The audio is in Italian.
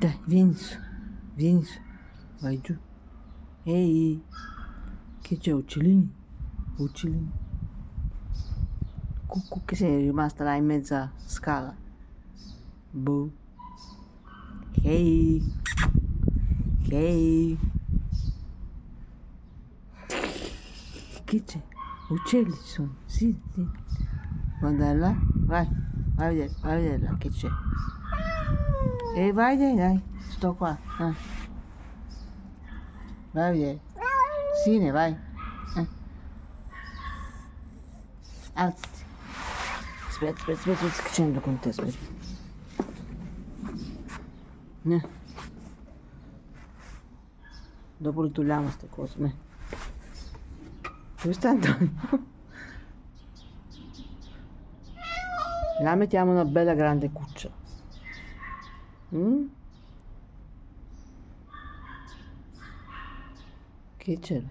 Dai, vieni su, vieni su, vai giù. Ehi, che c'è, uccellini? Uccellini. Cucù, che sei rimasta là in mezza scala? Boh. Ehi, ehi. Che c'è? Uccelli ci sono, sì, sì. Guarda là, vai, vai a vedere là che c'è. E vai, dai, sto qua. Vai a vedere. Sì, ne vai. Alzati. Aspetta, che c'entro con te, aspetta. Dopo le togliamo queste cose. Dove sta Antonio? Là mettiamo una bella grande cuccia. Che c'è?